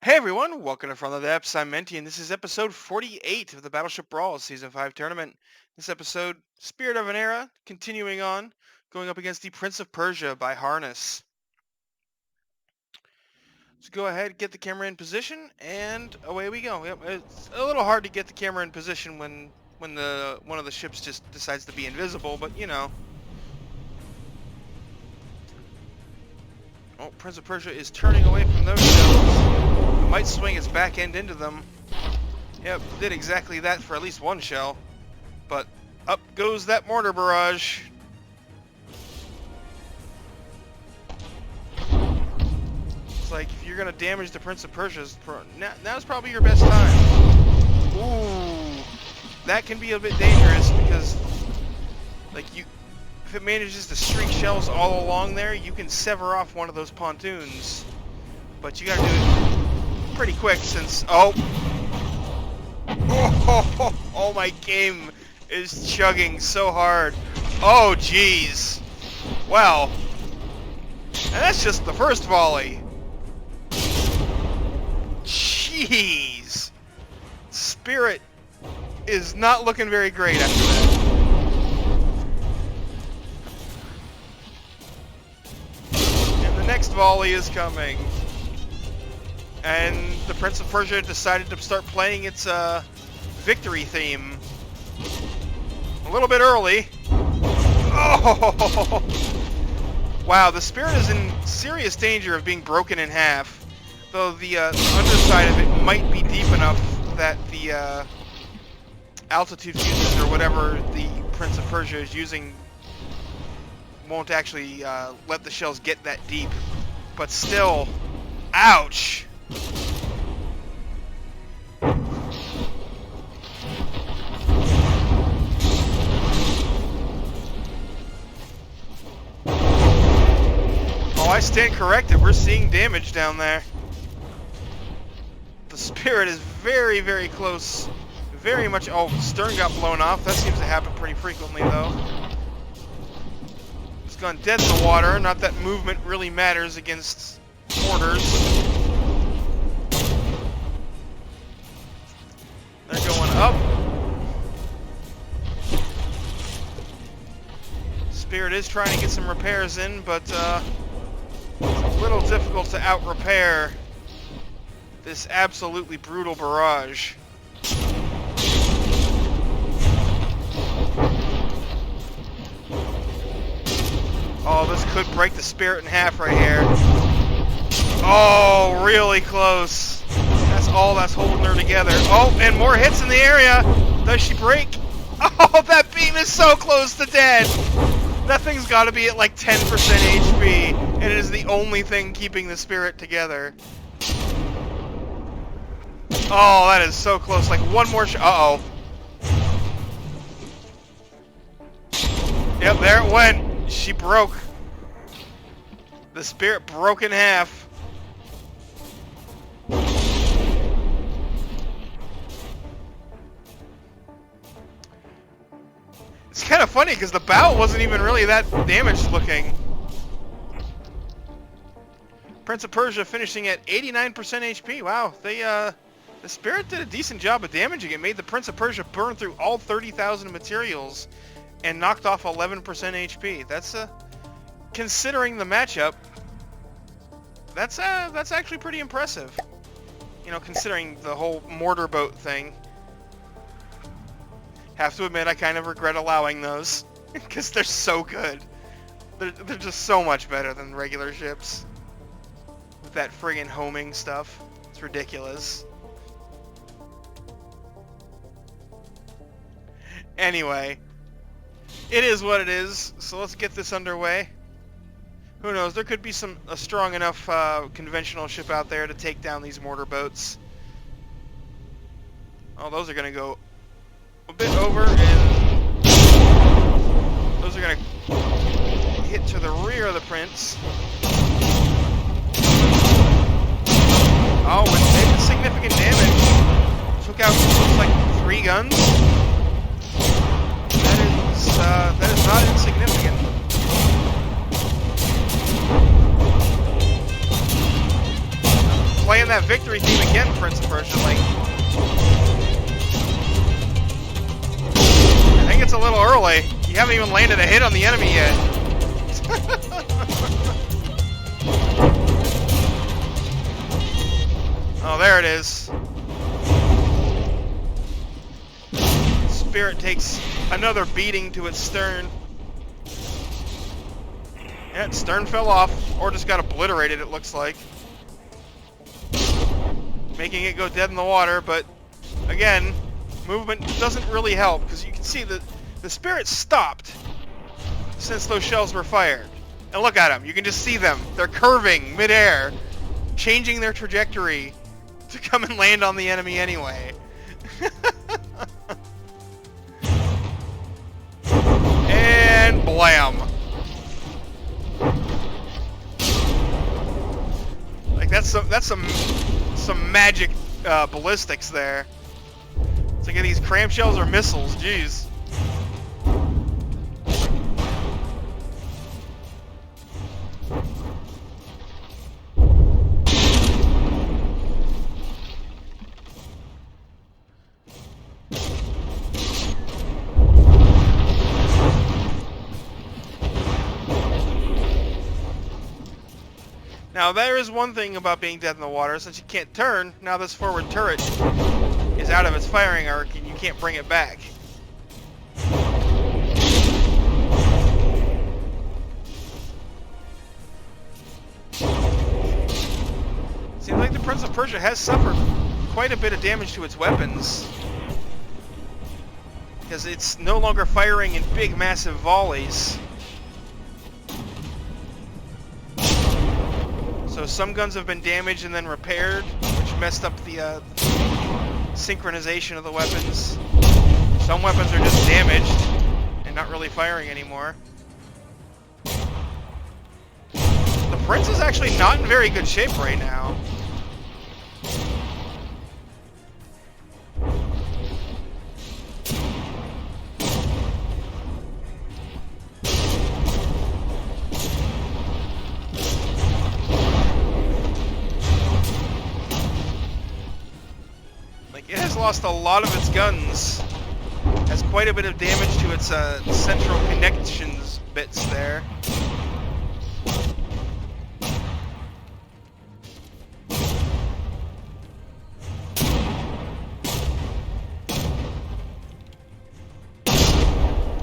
Hey everyone, welcome to Front of the Depths. I'm Menti, and this is episode 48 of the Battleship Brawl Season 5 tournament. This episode, Spirit of an Era, continuing on, going up against the Prince of Persia by Harness. So go ahead, get the camera in position, and away we go. Yep, it's a little hard to get the camera in position when one of the ships just decides to be invisible, but you know. Oh, Prince of Persia is turning away from those shells. Might swing its back end into them. Yep, did exactly that for at least one shell. But up goes that mortar barrage. It's like if you're gonna damage the Prince of Persia's, now's probably your best time. Ooh, that can be a bit dangerous because, like, if it manages to streak shells all along there, you can sever off one of those pontoons. But you gotta do it pretty quick since, oh, my game is chugging so hard. Oh, jeez. Well, and that's just the first volley. Jeez. Spirit is not looking very great after that. And the next volley is coming. And the Prince of Persia decided to start playing its victory theme a little bit early. Oh! Wow, the Spirit is in serious danger of being broken in half, though the underside of it might be deep enough that the altitude fuses or whatever the Prince of Persia is using won't actually let the shells get that deep. But still, ouch! Oh, I stand corrected. We're seeing damage down there. The Spirit is very, very close. Very much. Oh, stern got blown off. That seems to happen pretty frequently, though. It's gone dead in the water. Not that movement really matters against mortars. They're going up. Spirit is trying to get some repairs in, but it's a little difficult to out-repair this absolutely brutal barrage. Oh, this could break the Spirit in half right here. Oh, really close. That's all that's holding her together. Oh, and more hits in the area. Does she break? Oh, that beam is so close to dead. That thing's got to be at like 10% HP, and it is the only thing keeping the Spirit together. Oh, that is so close. Like one more shot. Uh-oh. Yep, there it went. She broke. The Spirit broke in half. It's kind of funny because the bow wasn't even really that damaged looking. Prince of Persia finishing at 89% HP. Wow, the Spirit did a decent job of damaging it. Made the Prince of Persia burn through all 30,000 materials and knocked off 11% HP. That's considering the matchup, that's actually pretty impressive. You know, considering the whole mortar boat thing. Have to admit, I kind of regret allowing those because they're so good. They're just so much better than regular ships. With that friggin' homing stuff, it's ridiculous. Anyway, it is what it is. So let's get this underway. Who knows? There could be a strong enough conventional ship out there to take down these mortar boats. Oh, those are gonna go a bit over, and those are going to hit to the rear of the Prince. Oh, it did significant damage. Took out, looks like 3 guns. That is not insignificant. playing that victory theme again, Prince of Persia. Like, I think it's a little early. You haven't even landed a hit on the enemy yet. Oh, there it is. Spirit takes another beating to its stern. Yeah, its stern fell off, or just got obliterated, it looks like. Making it go dead in the water, but again, movement doesn't really help, because you can see that the Spirit stopped since those shells were fired. And look at them, you can just see them. They're curving midair, changing their trajectory to come and land on the enemy anyway. And blam. Like that's some magic ballistics there. It's like these cram shells or missiles, jeez. Now there is one thing about being dead in the water, since you can't turn, now this forward turret is out of its firing arc and you can't bring it back. Seems like the Prince of Persia has suffered quite a bit of damage to its weapons, because it's no longer firing in big massive volleys. So some guns have been damaged and then repaired, which messed up the synchronization of the weapons. Some weapons are just damaged and not really firing anymore. The Prince is actually not in very good shape right now. It has lost a lot of its guns. Has quite a bit of damage to its central connections bits there.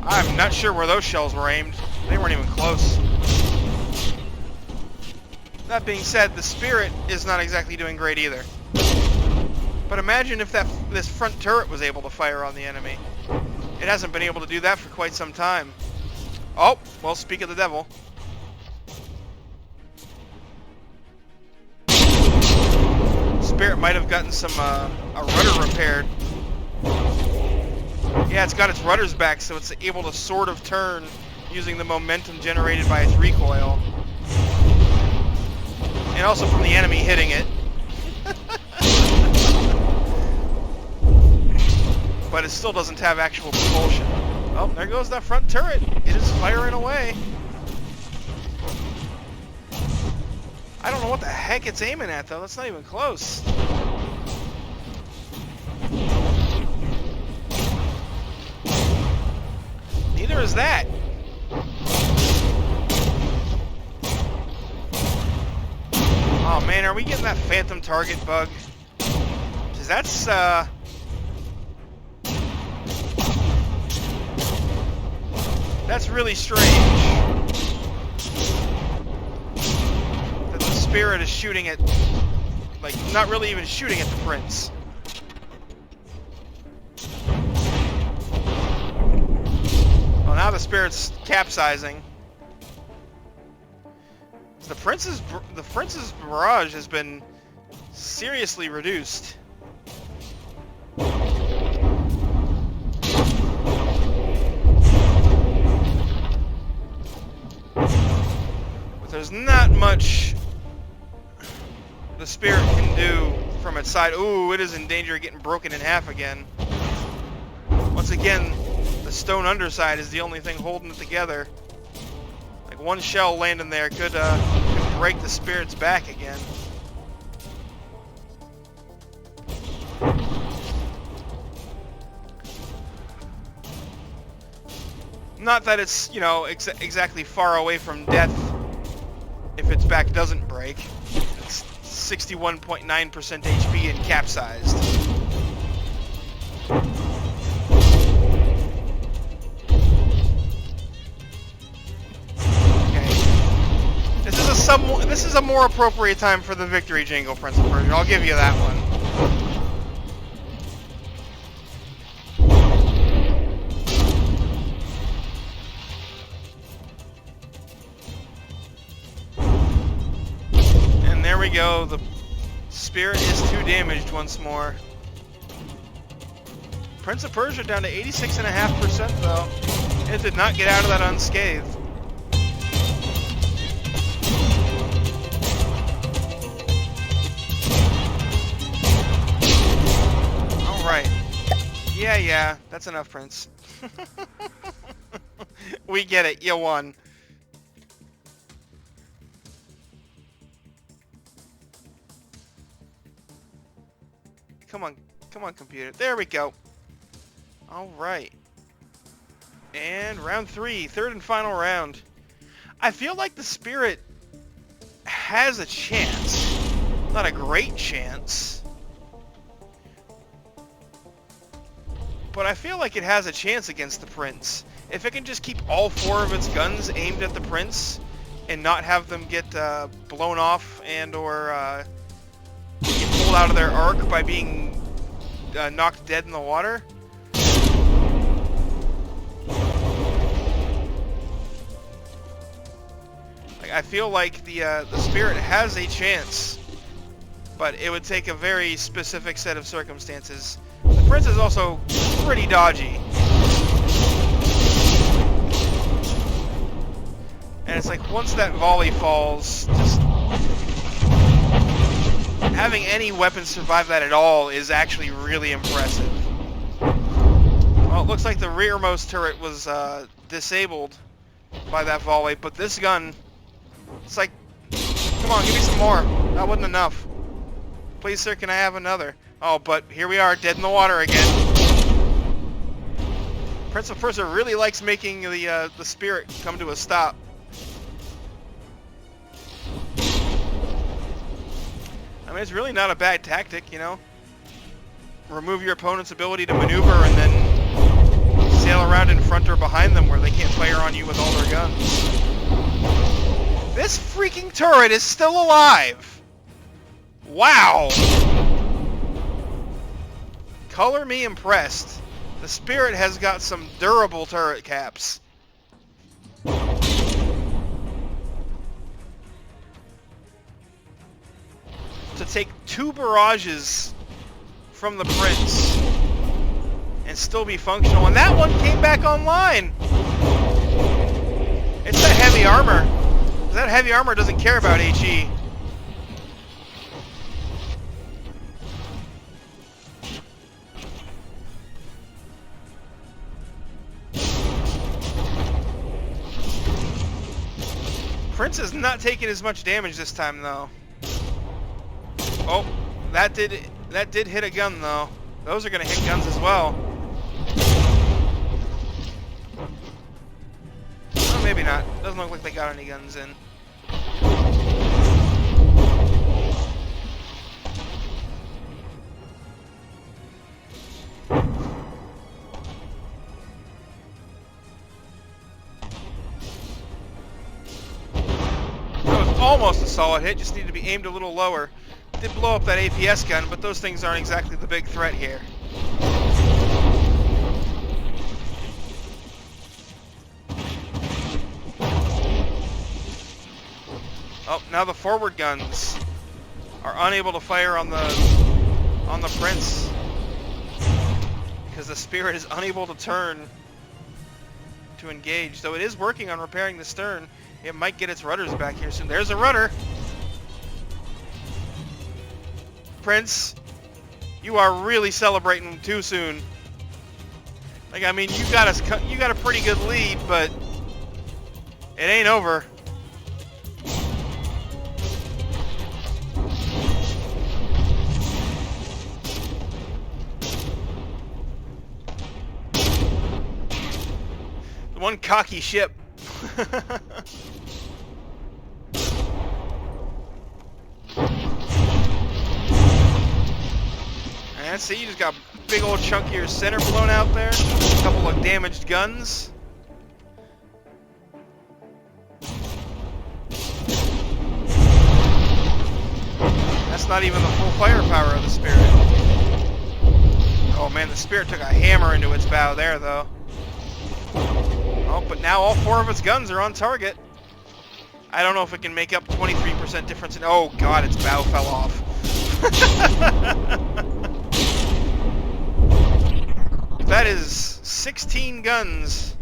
I'm not sure where those shells were aimed. They weren't even close. That being said, the Spirit is not exactly doing great either. But imagine if this front turret was able to fire on the enemy. It hasn't been able to do that for quite some time. Oh, well, speak of the devil. Spirit might have gotten some a rudder repaired. Yeah, it's got its rudders back, so it's able to sort of turn using the momentum generated by its recoil. And also from the enemy hitting it. But it still doesn't have actual propulsion. Oh, there goes that front turret. It is firing away. I don't know what the heck it's aiming at, though. That's not even close. Neither is that. Oh, man, are we getting that phantom target bug? 'Cause that's, that's really strange. That the Spirit is shooting at, like, not really even shooting at the Prince. Well, now the Spirit's capsizing. The Prince's barrage has been seriously reduced. There's not much the Spirit can do from its side. Ooh, it is in danger of getting broken in half again. Once again, the stone underside is the only thing holding it together. Like one shell landing there could break the Spirit's back again. Not that it's, you know, exactly far away from death if its back doesn't break. It's 61.9% HP and capsized. This is a more appropriate time for the victory jingle, Prince of Persia. I'll give you that one. And there we go. The spirit is 2 damaged once more. Prince of Persia down to 86.5% though. It did not get out of that unscathed. Right. Yeah, that's enough, Prince. We get it, you won. Come on, computer. There we go. Alright. And round 3, third and final round. I feel like the spirit has a chance. Not a great chance. But I feel like it has a chance against the Prince. If it can just keep all 4 of its guns aimed at the Prince and not have them get blown off and or get pulled out of their arc by being knocked dead in the water. Like, I feel like the spirit has a chance, but it would take a very specific set of circumstances. The Prince is also pretty dodgy. And it's like, once that volley falls, just having any weapon survive that at all is actually really impressive. Well, it looks like the rearmost turret was disabled by that volley, but this gun, it's like, come on, give me some more. That wasn't enough. Please, sir, can I have another? Oh, but here we are, dead in the water again. Prince of Persia really likes making the spirit come to a stop. I mean, it's really not a bad tactic, you know? Remove your opponent's ability to maneuver and then sail around in front or behind them where they can't fire on you with all their guns. This freaking turret is still alive! Wow! Color me impressed. The spirit has got some durable turret caps. To take 2 barrages from the Prince and still be functional. And that one came back online! It's that heavy armor. That heavy armor doesn't care about HE. Prince is not taking as much damage this time, though. Oh, that did hit a gun, though. Those are going to hit guns as well. Well, maybe not. Doesn't look like they got any guns in. Almost a solid hit, just need to be aimed a little lower. Did blow up that APS gun, but those things aren't exactly the big threat here. Oh, now the forward guns are unable to fire on the Prince because the spirit is unable to turn to engage. Though it is working on repairing the stern. It might get its rudders back here soon. There's a rudder. Prince, you are really celebrating too soon. Like, I mean, you got a pretty good lead, but it ain't over. one cocky ship. And see, you just got a big old chunk of your center blown out there. A couple of damaged guns. That's not even the full firepower of the Spirit. Oh man, the Spirit took a hammer into its bow there, though. Oh, but now all 4 of its guns are on target. I don't know if it can make up 23% difference in... Oh god, its bow fell off. That is 16 guns.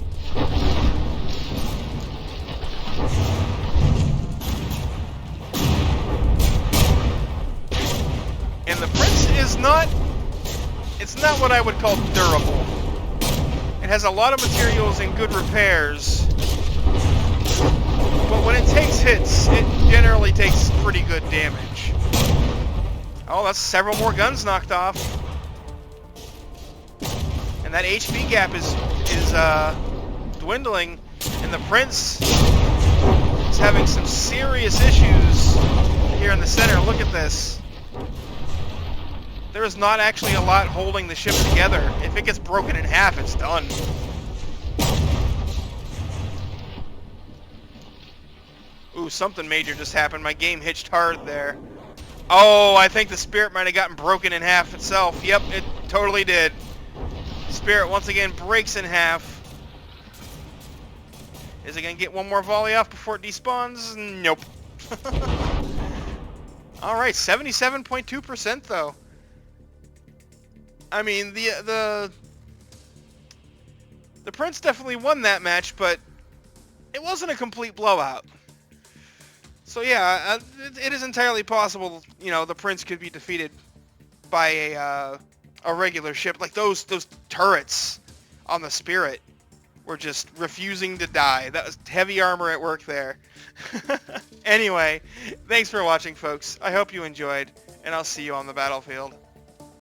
And the Prince is not... It's not what I would call durable. It has a lot of materials and good repairs. But when it takes hits, it generally takes pretty good damage. Oh, that's several more guns knocked off. And that HP gap is dwindling. And the Prince is having some serious issues here in the center. Look at this. There is not actually a lot holding the ship together. If it gets broken in half, it's done. Ooh, something major just happened. My game hitched hard there. Oh, I think the Spirit might have gotten broken in half itself. Yep, it totally did. Spirit once again breaks in half. Is it going to get one more volley off before it despawns? Nope. Alright, 77.2% though. I mean, the Prince definitely won that match, but it wasn't a complete blowout. So yeah, it is entirely possible, you know, the Prince could be defeated by a regular ship. Like those turrets on the Spirit were just refusing to die. That was heavy armor at work there. Anyway, thanks for watching, folks. I hope you enjoyed, and I'll see you on the battlefield.